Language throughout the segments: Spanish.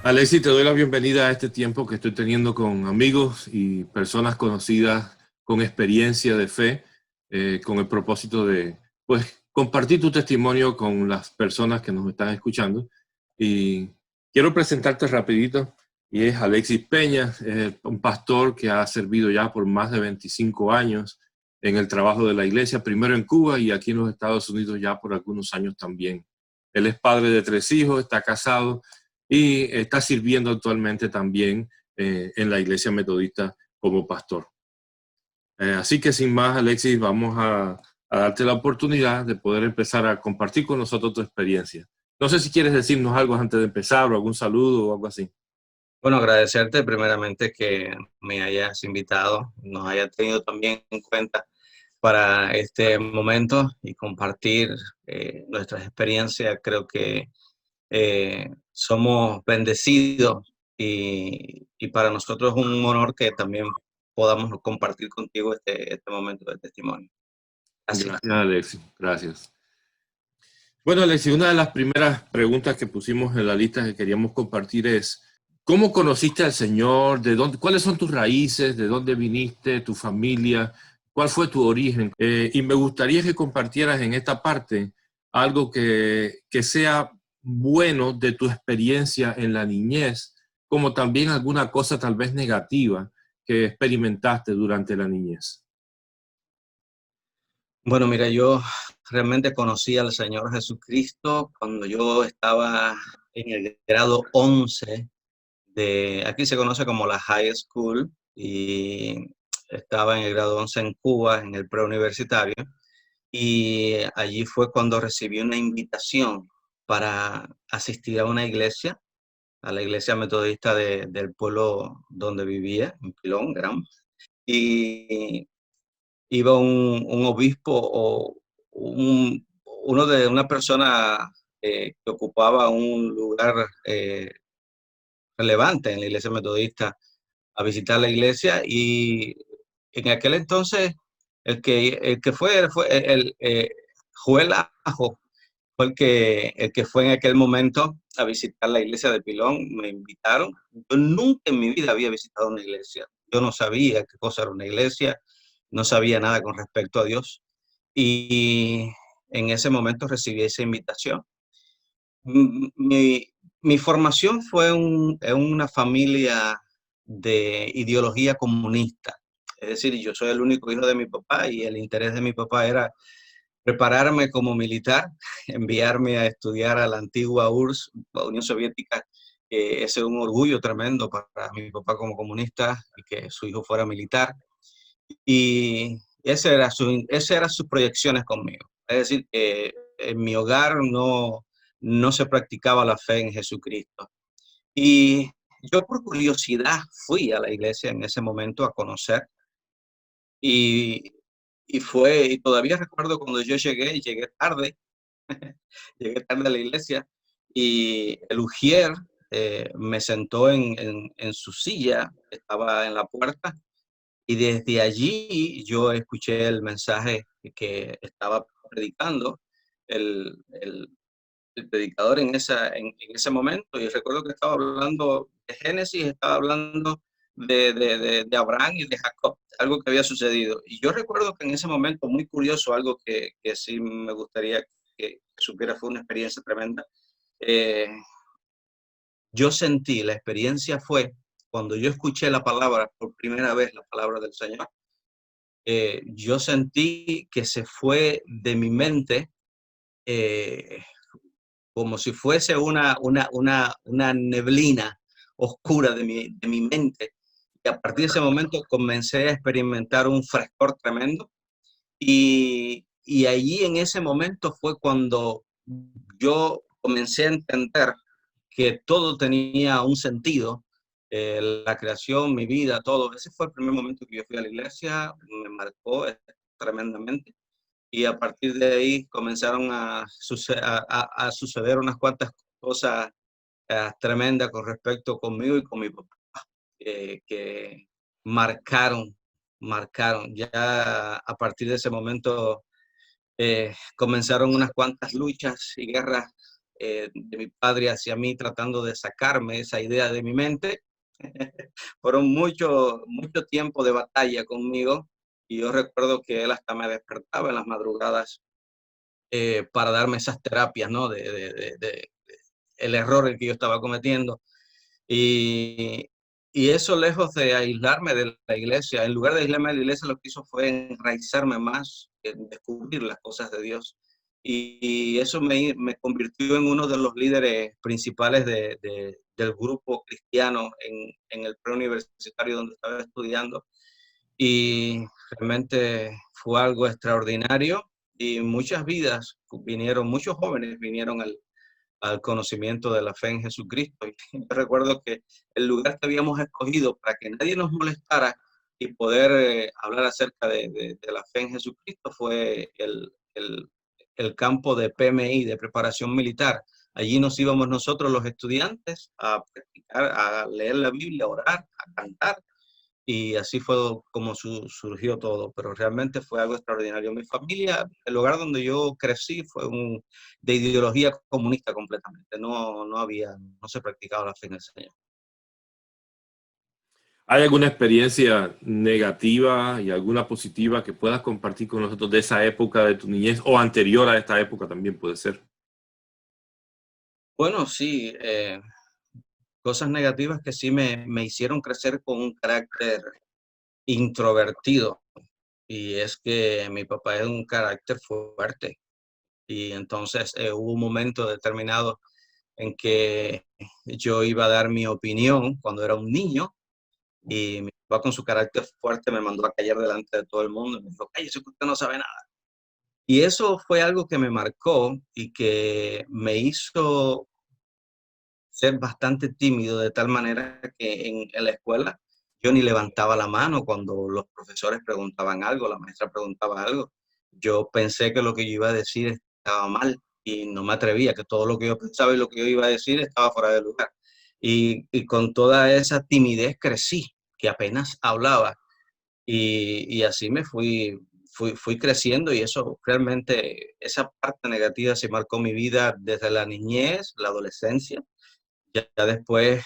Alexis, te doy la bienvenida a este tiempo que estoy teniendo con amigos y personas conocidas con experiencia de fe, con el propósito de, pues, compartir tu testimonio con las personas que nos están escuchando. Y quiero presentarte rapidito, y es Alexis Peña, un pastor que ha servido ya por más de 25 años en el trabajo de la iglesia, primero en Cuba y aquí en los Estados Unidos ya por algunos años también. Él es padre de 3 hijos, está casado y está sirviendo actualmente también en la iglesia metodista como pastor. Así que sin más, Alexis, vamos a darte la oportunidad de poder empezar a compartir con nosotros tu experiencia. No sé si quieres decirnos algo antes de empezar o algún saludo o algo así. Bueno, agradecerte primeramente que me hayas invitado, nos hayas tenido también en cuenta para este momento y compartir nuestras experiencias. Creo que somos bendecidos y para nosotros es un honor que también podamos compartir contigo este momento de testimonio. Así. Gracias, Alexis. Gracias. Bueno, Alexis, una de las primeras preguntas que pusimos en la lista que queríamos compartir es, ¿cómo conociste al Señor? ¿De dónde, cuáles son tus raíces? ¿De dónde viniste? ¿Tu familia? ¿Cuál fue tu origen? Y me gustaría que compartieras en esta parte algo que sea bueno de tu experiencia en la niñez, como también alguna cosa tal vez negativa que experimentaste durante la niñez. Bueno, mira, yo realmente conocí al Señor Jesucristo cuando yo estaba en el grado 11 aquí se conoce como la high school, y estaba en el grado 11 en Cuba, en el preuniversitario, y allí fue cuando recibí una invitación para asistir a la iglesia metodista del pueblo donde vivía, en Pilón, Gran, y iba un obispo o una persona que ocupaba un lugar relevante en la iglesia metodista a visitar la iglesia. Y en aquel entonces el que fue Joel Ajo, fue el que fue en aquel momento a visitar la iglesia de Pilón. Me invitaron. Yo nunca en mi vida había visitado una iglesia. Yo no sabía qué cosa era una iglesia, no sabía nada con respecto a Dios. Y en ese momento recibí esa invitación. Mi, mi formación fue en una familia de ideología comunista. Es decir, yo soy el único hijo de mi papá y el interés de mi papá era prepararme como militar, enviarme a estudiar a la antigua URSS, la Unión Soviética. Ese es un orgullo tremendo para mi papá como comunista y que su hijo fuera militar. Y esa era sus proyecciones conmigo. Es decir, que en mi hogar no se practicaba la fe en Jesucristo. Y yo por curiosidad fui a la iglesia en ese momento a conocer, y, y todavía recuerdo cuando yo llegué tarde, llegué tarde a la iglesia, y el ujier me sentó en su silla, estaba en la puerta. Y desde allí yo escuché el mensaje que estaba predicando el predicador en ese momento. Y recuerdo que estaba hablando de Génesis, estaba hablando de Abraham y de Jacob, algo que había sucedido. Y yo recuerdo que en ese momento, muy curioso, algo que sí me gustaría que supiera, fue una experiencia tremenda. Eh, yo sentí, la experiencia fue cuando yo escuché la palabra, por primera vez la palabra del Señor. Yo sentí que se fue de mi mente, eh, como si fuese una neblina oscura de mi mente. Y a partir de ese momento comencé a experimentar un frescor tremendo. Y allí en ese momento fue cuando yo comencé a entender que todo tenía un sentido, la creación, mi vida, todo. Ese fue el primer momento que yo fui a la iglesia, me marcó tremendamente. Y a partir de ahí comenzaron a suceder unas cuantas cosas tremendas con respecto conmigo y con mi papá, que marcaron. Ya a partir de ese momento comenzaron unas cuantas luchas y guerras de mi padre hacia mí, tratando de sacarme esa idea de mi mente. Fueron mucho tiempo de batalla conmigo, y yo recuerdo que él hasta me despertaba en las madrugadas para darme esas terapias, ¿no? De el error en que yo estaba cometiendo. Y, y eso, lejos de aislarme de la iglesia, en lugar de aislarme de la iglesia, lo que hizo fue enraizarme más en descubrir las cosas de Dios. Y eso me convirtió en uno de los líderes principales del grupo cristiano en el preuniversitario donde estaba estudiando. Y realmente fue algo extraordinario, y muchas vidas vinieron, muchos jóvenes vinieron al conocimiento de la fe en Jesucristo. Y yo recuerdo que el lugar que habíamos escogido para que nadie nos molestara y poder hablar acerca de la fe en Jesucristo fue el campo de PMI, de preparación militar. Allí nos íbamos nosotros los estudiantes a practicar, a leer la Biblia, a orar, a cantar, y así fue como surgió todo, pero realmente fue algo extraordinario. Mi familia, el lugar donde yo crecí fue de ideología comunista completamente, no se practicaba la fe en el Señor. ¿Hay alguna experiencia negativa y alguna positiva que puedas compartir con nosotros de esa época de tu niñez o anterior a esta época también puede ser? Bueno, sí, cosas negativas que sí me hicieron crecer con un carácter introvertido, y es que mi papá es un carácter fuerte, y entonces hubo un momento determinado en que yo iba a dar mi opinión cuando era un niño, y mi papá, con su carácter fuerte, me mandó a callar delante de todo el mundo y me dijo: cállese, que usted no sabe nada. Y eso fue algo que me marcó y que me hizo ser bastante tímido, de tal manera que en la escuela yo ni levantaba la mano cuando los profesores preguntaban algo, la maestra preguntaba algo. Yo pensé que lo que yo iba a decir estaba mal y no me atrevía, que todo lo que yo pensaba y lo que yo iba a decir estaba fuera de lugar. Y con toda esa timidez crecí, que apenas hablaba, y así me fui creciendo, y eso realmente, esa parte negativa se marcó mi vida desde la niñez, la adolescencia. Ya después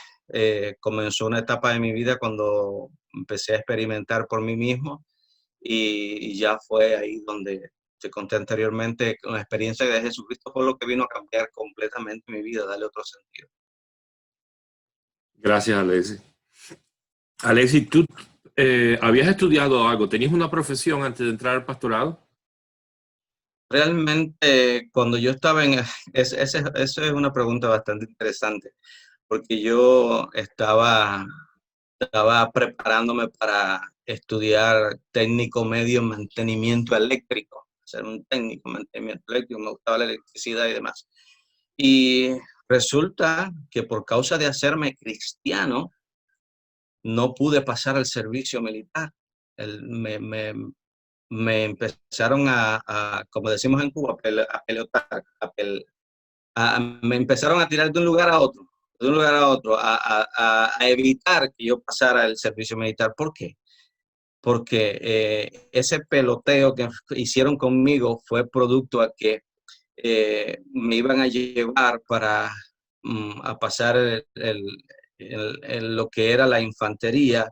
comenzó una etapa de mi vida cuando empecé a experimentar por mí mismo, y ya fue ahí donde te conté anteriormente, con la experiencia de Jesucristo fue lo que vino a cambiar completamente mi vida, darle otro sentido. Gracias, Alexis. Alexis, tú habías estudiado algo, ¿tenías una profesión antes de entrar al pastorado? Realmente, cuando yo estaba eso es una pregunta bastante interesante, porque yo estaba preparándome para estudiar técnico medio en mantenimiento eléctrico, ser un técnico en mantenimiento eléctrico, me gustaba la electricidad y demás. Y resulta que por causa de hacerme cristiano, no pude pasar al servicio militar. El- me, me, Me empezaron como decimos en Cuba, a pelotar, me empezaron a tirar de un lugar a otro, de un lugar a otro, a evitar que yo pasara el servicio militar. ¿Por qué? Porque ese peloteo que hicieron conmigo fue producto a que me iban a llevar a pasar lo que era la infantería,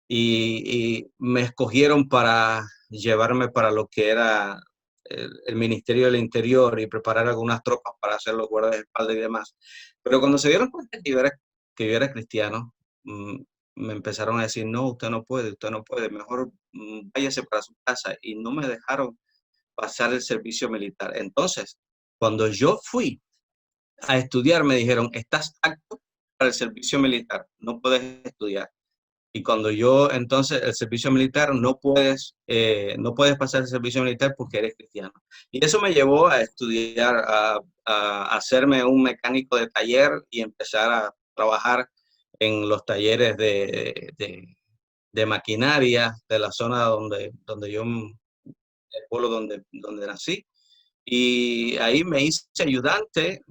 y me escogieron para llevarme para lo que era el Ministerio del Interior y preparar algunas tropas para hacer los guardaespaldas y demás. Pero cuando se dieron cuenta que yo era cristiano, me empezaron a decir: no, usted no puede, mejor váyase para su casa, y no me dejaron pasar el servicio militar. Entonces, cuando yo fui a estudiar, me dijeron: estás apto para el servicio militar, no puedes estudiar. Y cuando yo, entonces, el servicio militar, no puedes pasar el servicio militar porque eres cristiano. Y eso me llevó a estudiar, a hacerme un mecánico de taller y empezar a trabajar en los talleres de maquinaria de la zona el pueblo donde nací. Y ahí me hice ayudante,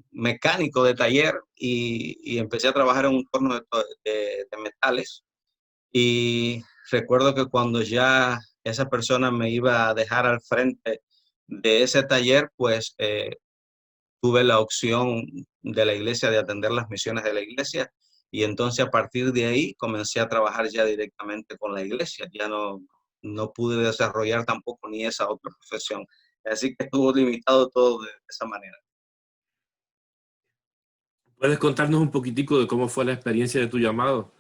mecánico de taller, y empecé a trabajar en un torno de metales. Y recuerdo que cuando ya esa persona me iba a dejar al frente de ese taller, pues tuve la opción de la iglesia de atender las misiones de la iglesia y entonces a partir de ahí comencé a trabajar ya directamente con la iglesia. Ya no pude desarrollar tampoco ni esa otra profesión. Así que estuvo limitado todo de esa manera. ¿Puedes contarnos un poquitico de cómo fue la experiencia de tu llamado?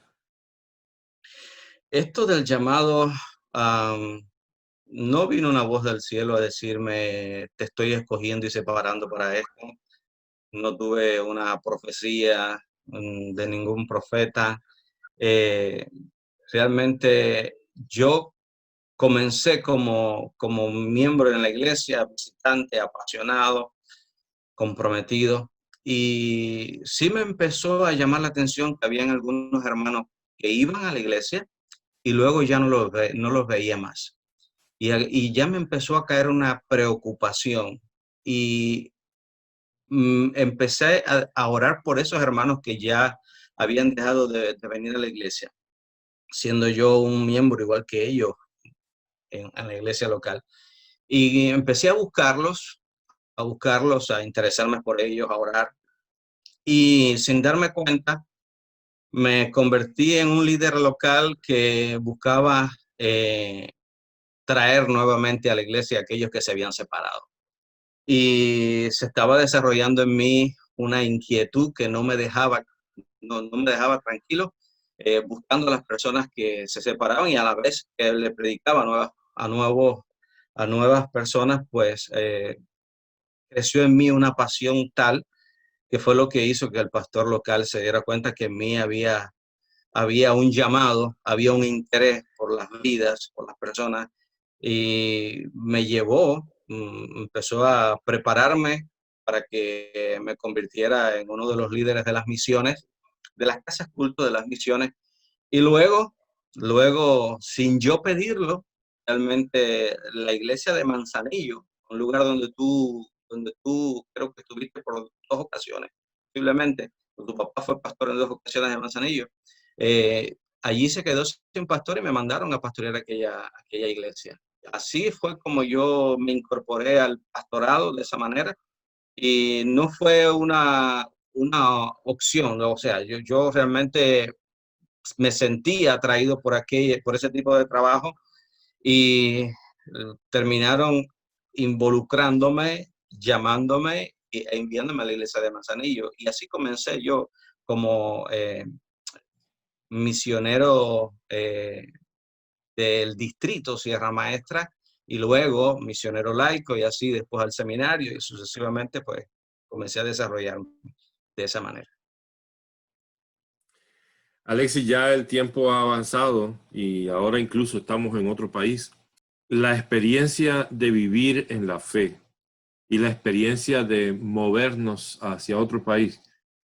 Esto del llamado, no vino una voz del cielo a decirme, te estoy escogiendo y separando para esto. No tuve una profecía de ningún profeta. Eh, Realmente yo comencé como miembro en la iglesia, visitante, apasionado, comprometido. Y sí me empezó a llamar la atención que habían algunos hermanos que iban a la iglesia y luego ya no los veía más. Y ya me empezó a caer una preocupación y empecé a orar por esos hermanos que ya habían dejado de venir a la iglesia, siendo yo un miembro igual que ellos en la iglesia local. Y empecé a buscarlos, a interesarme por ellos, a orar. Y sin darme cuenta, me convertí en un líder local que buscaba traer nuevamente a la iglesia a aquellos que se habían separado. Y se estaba desarrollando en mí una inquietud que no me dejaba tranquilo, buscando a las personas que se separaban y a la vez que le predicaba a nuevas personas, pues creció en mí una pasión tal que fue lo que hizo que el pastor local se diera cuenta que en mí había un llamado, había un interés por las vidas, por las personas, y me llevó, empezó a prepararme para que me convirtiera en uno de los líderes de las misiones, de las casas culto de las misiones, y luego, sin yo pedirlo, realmente la iglesia de Manzanillo, un lugar donde tú creo que estuviste por 2 ocasiones, posiblemente, tu papá fue pastor en 2 ocasiones de Manzanillo, allí se quedó sin pastor y me mandaron a pastorear aquella iglesia. Así fue como yo me incorporé al pastorado de esa manera y no fue una opción, ¿no? O sea, yo realmente me sentía atraído por ese tipo de trabajo y terminaron involucrándome, llamándome e enviándome a la iglesia de Manzanillo. Y así comencé yo como misionero del distrito Sierra Maestra y luego misionero laico y así después al seminario y sucesivamente pues comencé a desarrollarme de esa manera. Alexis, ya el tiempo ha avanzado y ahora incluso estamos en otro país. La experiencia de vivir en la fe y la experiencia de movernos hacia otro país,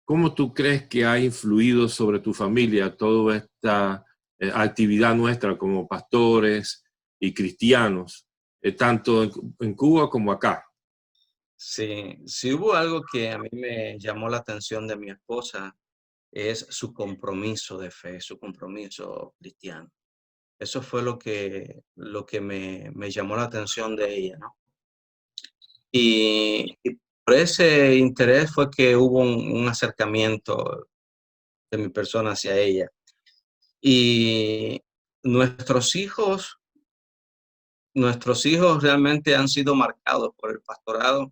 ¿cómo tú crees que ha influido sobre tu familia toda esta actividad nuestra como pastores y cristianos, tanto en Cuba como acá? Sí, sí hubo algo que a mí me llamó la atención de mi esposa, es su compromiso de fe, su compromiso cristiano. Eso fue lo que me llamó la atención de ella, ¿no? Y por ese interés fue que hubo un acercamiento de mi persona hacia ella. Y nuestros hijos, nuestros hijos realmente han sido marcados por el pastorado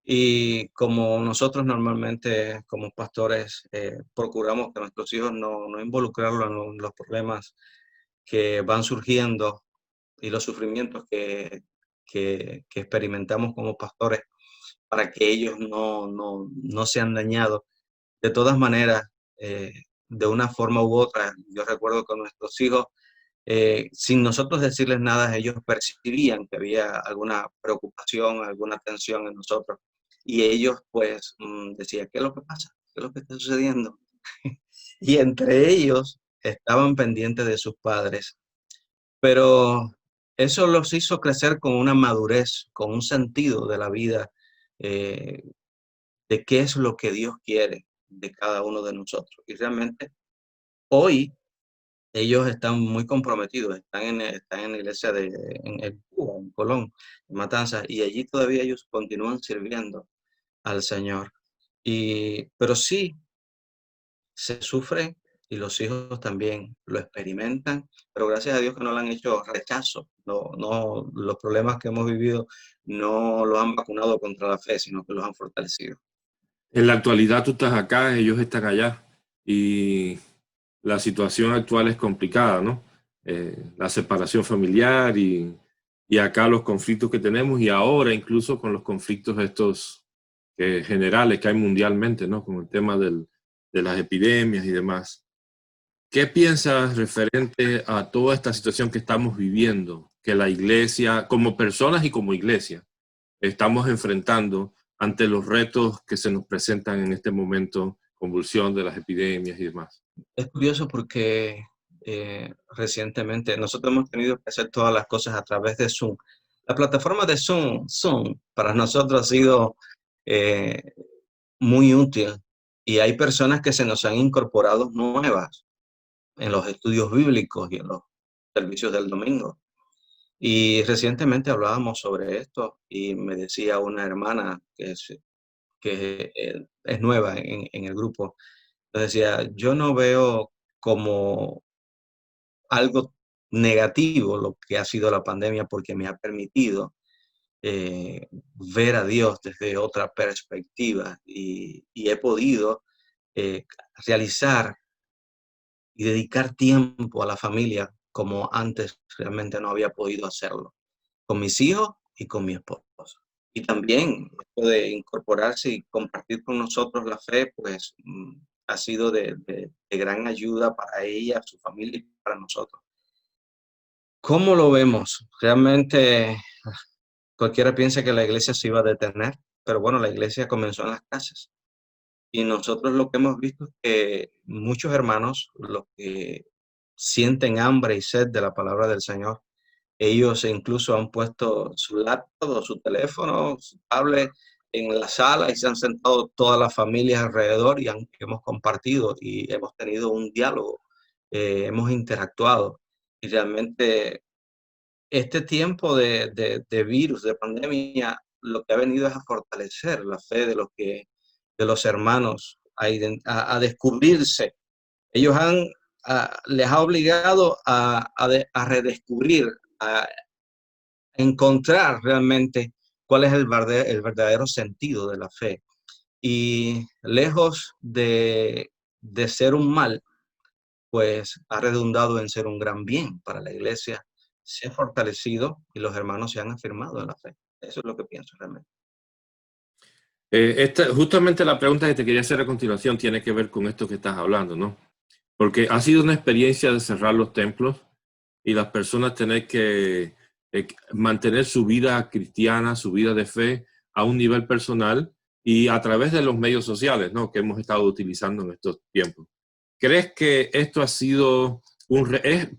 y como nosotros normalmente como pastores procuramos que nuestros hijos no involucrarlos en los problemas que van surgiendo y los sufrimientos que experimentamos como pastores para que ellos no sean dañados. De todas maneras, eh, de una forma u otra, yo recuerdo con nuestros hijos, sin nosotros decirles nada, ellos percibían que había alguna preocupación, alguna tensión en nosotros. Y ellos pues decían, ¿qué es lo que pasa? ¿Qué es lo que está sucediendo? Y entre ellos estaban pendientes de sus padres. Pero eso los hizo crecer con una madurez, con un sentido de la vida, eh, de qué es lo que Dios quiere de cada uno de nosotros. Y realmente hoy ellos están muy comprometidos, están en la iglesia en Cuba, en Colón, en Matanzas, y allí todavía ellos continúan sirviendo al Señor. Pero sí, se sufre y los hijos también lo experimentan, pero gracias a Dios que no le han hecho rechazo. No, no, los problemas que hemos vivido no los han vacunado contra la fe, sino que los han fortalecido. En la actualidad tú estás acá, ellos están allá y la situación actual es complicada, ¿no? La separación familiar y acá los conflictos que tenemos y ahora incluso con los conflictos estos generales que hay mundialmente, ¿no? Con el tema de las epidemias y demás. ¿Qué piensas referente a toda esta situación que estamos viviendo, que la iglesia, como personas y como iglesia, estamos enfrentando ante los retos que se nos presentan en este momento, convulsión de las epidemias y demás? Es curioso porque recientemente nosotros hemos tenido que hacer todas las cosas a través de Zoom. La plataforma de Zoom para nosotros ha sido eh, muy útil y hay personas que se nos han incorporado nuevas en los estudios bíblicos y en los servicios del domingo. Y recientemente hablábamos sobre esto y me decía una hermana que es nueva en el grupo, decía, yo no veo como algo negativo lo que ha sido la pandemia porque me ha permitido ver a Dios desde otra perspectiva y he podido eh, realizar y dedicar tiempo a la familia como antes realmente no había podido hacerlo, con mis hijos y con mi esposo. Y también esto de incorporarse y compartir con nosotros la fe, pues ha sido de gran ayuda para ella, su familia y para nosotros. ¿Cómo lo vemos? Realmente cualquiera piensa que la iglesia se iba a detener, pero bueno, la iglesia comenzó en las casas. Y nosotros lo que hemos visto es que muchos hermanos, los que sienten hambre y sed de la palabra del Señor, ellos incluso han puesto su laptop o su teléfono, su tablet en la sala y se han sentado todas las familias alrededor y hemos compartido y hemos tenido un diálogo, hemos interactuado. Y realmente este tiempo de virus, de pandemia, lo que ha venido es a fortalecer la fe de los hermanos, a descubrirse. Ellos les ha obligado a redescubrir, a encontrar realmente cuál es el verdadero sentido de la fe. Y lejos de ser un mal, pues ha redundado en ser un gran bien para la iglesia. Se ha fortalecido y los hermanos se han afirmado en la fe. Eso es lo que pienso realmente. Justamente la pregunta que te quería hacer a continuación tiene que ver con esto que estás hablando, ¿no? Porque ha sido una experiencia de cerrar los templos y las personas tener que mantener su vida cristiana, su vida de fe a un nivel personal y a través de los medios sociales, ¿no? Que hemos estado utilizando en estos tiempos. ¿Crees que esto ha sido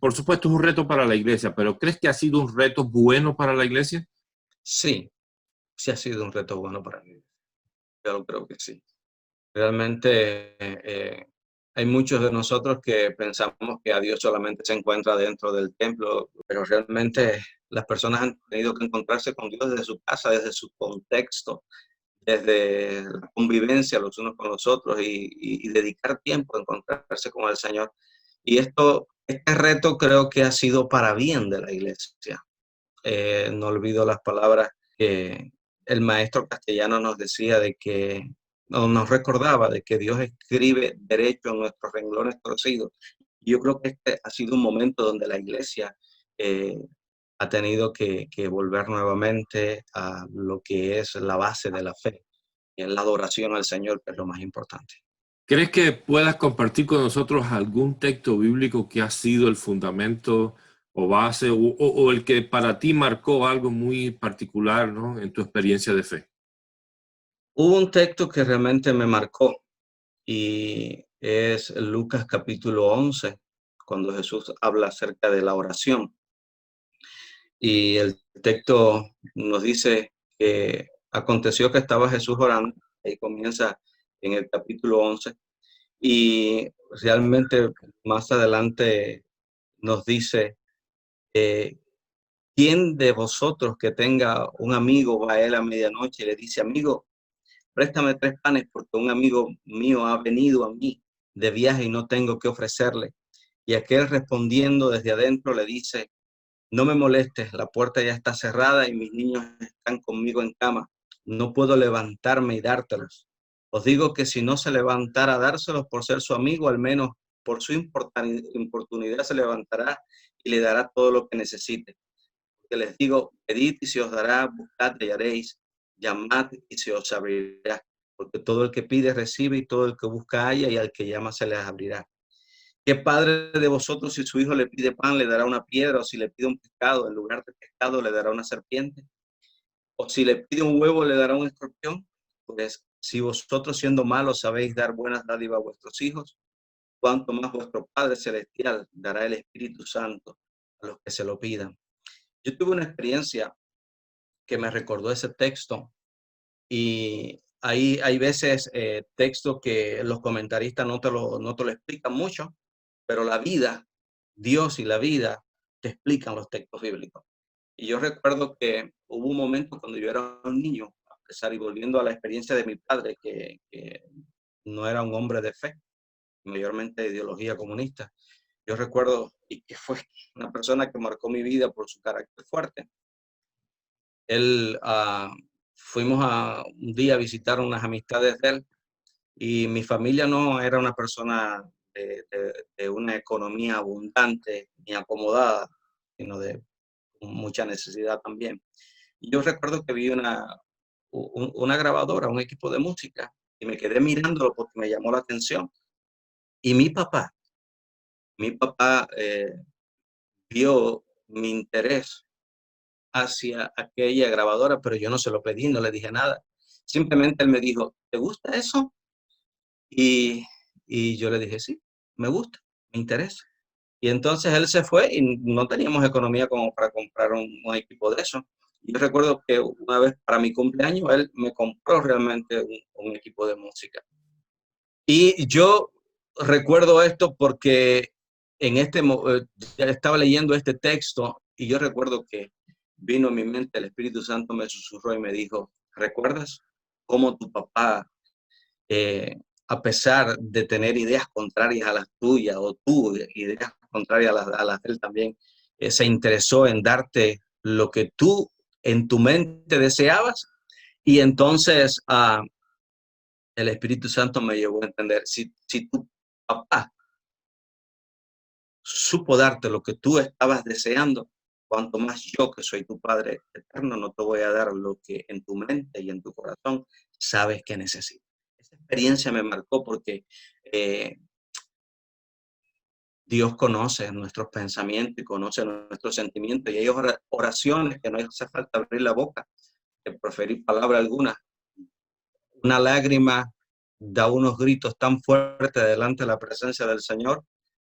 por supuesto, es un reto para la iglesia, pero ¿crees que ha sido un reto bueno para la iglesia? Sí, sí ha sido un reto bueno para mí. Yo creo que sí. Realmente hay muchos de nosotros que pensamos que a Dios solamente se encuentra dentro del templo, pero realmente las personas han tenido que encontrarse con Dios desde su casa, desde su contexto, desde la convivencia los unos con los otros y dedicar tiempo a encontrarse con el Señor. Y este reto creo que ha sido para bien de la iglesia. No olvido las palabras que el maestro castellano nos decía de que, o nos recordaba de que Dios escribe derecho en nuestros renglones torcidos. Yo creo que este ha sido un momento donde la iglesia eh, ha tenido que volver nuevamente a lo que es la base de la fe, y es la adoración al Señor, que es lo más importante. ¿Crees que puedas compartir con nosotros algún texto bíblico que ha sido el fundamento o base o el que para ti marcó algo muy particular, ¿no? En tu experiencia de fe? Hubo un texto que realmente me marcó y es Lucas capítulo 11, cuando Jesús habla acerca de la oración. Y el texto nos dice que aconteció que estaba Jesús orando, ahí comienza en el capítulo 11, y realmente más adelante nos dice, eh, ¿quién de vosotros que tenga un amigo va a él a medianoche y le dice, amigo, préstame 3 panes porque un amigo mío ha venido a mí de viaje y no tengo que ofrecerle. Y aquel respondiendo desde adentro le dice, no me molestes, la puerta ya está cerrada y mis niños están conmigo en cama. No puedo levantarme y dártelos. Os digo que si no se levantara a dárselos por ser su amigo, al menos por su importunidad se levantará y le dará todo lo que necesite. Porque les digo, pedid y se os dará, buscad y hallaréis, llamad y se os abrirá. Porque todo el que pide recibe y todo el que busca halla y al que llama se les abrirá. ¿Qué padre de vosotros, si su hijo le pide pan, le dará una piedra? O si le pide un pescado, en lugar de pescado, le dará una serpiente? ¿O si le pide un huevo, le dará un escorpión? Pues si vosotros, siendo malos, sabéis dar buenas dádivas a vuestros hijos, cuánto más vuestro Padre Celestial dará el Espíritu Santo a los que se lo pidan. Yo tuve una experiencia que me recordó ese texto, y hay veces textos que los comentaristas no te lo explican mucho, pero la vida, Dios y la vida te explican los textos bíblicos. Y yo recuerdo que hubo un momento cuando yo era un niño, a pesar y volviendo a la experiencia de mi padre, que no era un hombre de fe, mayormente de ideología comunista. Yo recuerdo, y que fue una persona que marcó mi vida por su carácter fuerte. Él, fuimos un día a visitar unas amistades de él, y mi familia no era una persona de una economía abundante ni acomodada, sino de mucha necesidad también. Y yo recuerdo que vi una grabadora, un equipo de música, y me quedé mirándolo porque me llamó la atención. Y mi papá vio mi interés hacia aquella grabadora, pero yo no se lo pedí, no le dije nada. Simplemente él me dijo, ¿te gusta eso? Y, y yo le dije, sí, me gusta, me interesa. Y entonces él se fue y no teníamos economía como para comprar un equipo de eso. Yo recuerdo que una vez para mi cumpleaños él me compró realmente un equipo de música. Y yo recuerdo esto porque ya estaba leyendo este texto y yo recuerdo que vino a mi mente, el Espíritu Santo me susurró y me dijo, ¿recuerdas cómo tu papá, eh, a pesar de tener ideas contrarias a las tuyas, o tú ideas contrarias a las de él también, se interesó en darte lo que tú en tu mente deseabas? Y entonces el Espíritu Santo me llevó a entender, si tu papá supo darte lo que tú estabas deseando, cuanto más yo, que soy tu Padre eterno, no te voy a dar lo que en tu mente y en tu corazón sabes que necesitas. Esa experiencia me marcó porque eh, Dios conoce nuestros pensamientos y conoce nuestros sentimientos, y hay oraciones que no hace falta abrir la boca, de proferir palabra alguna. Una lágrima da unos gritos tan fuertes delante de la presencia del Señor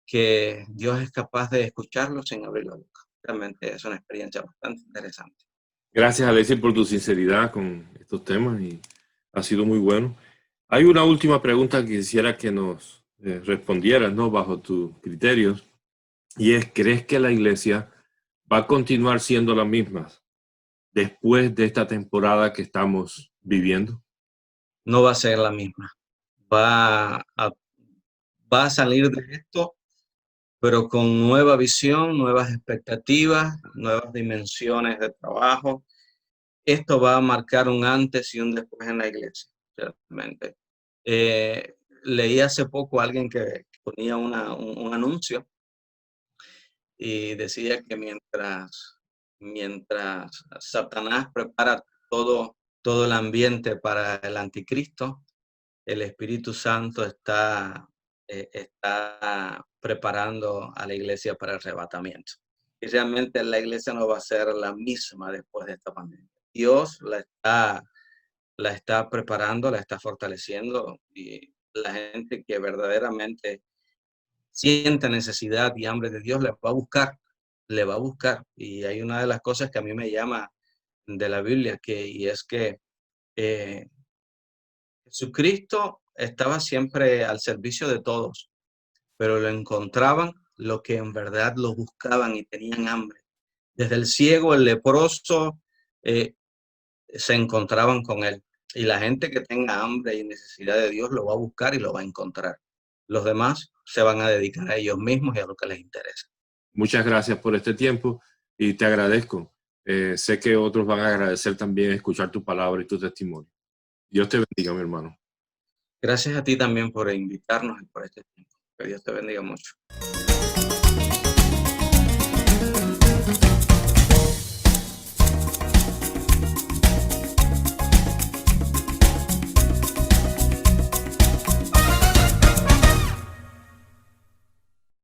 que Dios es capaz de escucharlo sin abrir la boca. Realmente es una experiencia bastante interesante. Gracias, Alexis, por tu sinceridad con estos temas y ha sido muy bueno. Hay una última pregunta que quisiera que nos respondieras, ¿no? Bajo tus criterios, y es, ¿crees que la iglesia va a continuar siendo la misma después de esta temporada que estamos viviendo? No va a ser la misma. Va a, va a salir de esto, pero con nueva visión, nuevas expectativas, nuevas dimensiones de trabajo. Esto va a marcar un antes y un después en la iglesia, realmente. Leí hace poco a alguien que ponía un anuncio y decía que mientras Satanás prepara todo el ambiente para el anticristo, el Espíritu Santo está preparando a la iglesia para el arrebatamiento. Y realmente la iglesia no va a ser la misma después de esta pandemia. Dios la está preparando, la está fortaleciendo, y la gente que verdaderamente siente necesidad y hambre de Dios le va a buscar. Y hay una de las cosas que a mí me llama de la Biblia, y es que eh, Jesucristo estaba siempre al servicio de todos, pero lo encontraban los que en verdad lo buscaban y tenían hambre. Desde el ciego, el leproso, se encontraban con él. Y la gente que tenga hambre y necesidad de Dios lo va a buscar y lo va a encontrar. Los demás se van a dedicar a ellos mismos y a lo que les interesa. Muchas gracias por este tiempo y te agradezco. Sé que otros van a agradecer también escuchar tu palabra y tu testimonio. Dios te bendiga, mi hermano. Gracias a ti también por invitarnos y por este tiempo. Que Dios te bendiga mucho.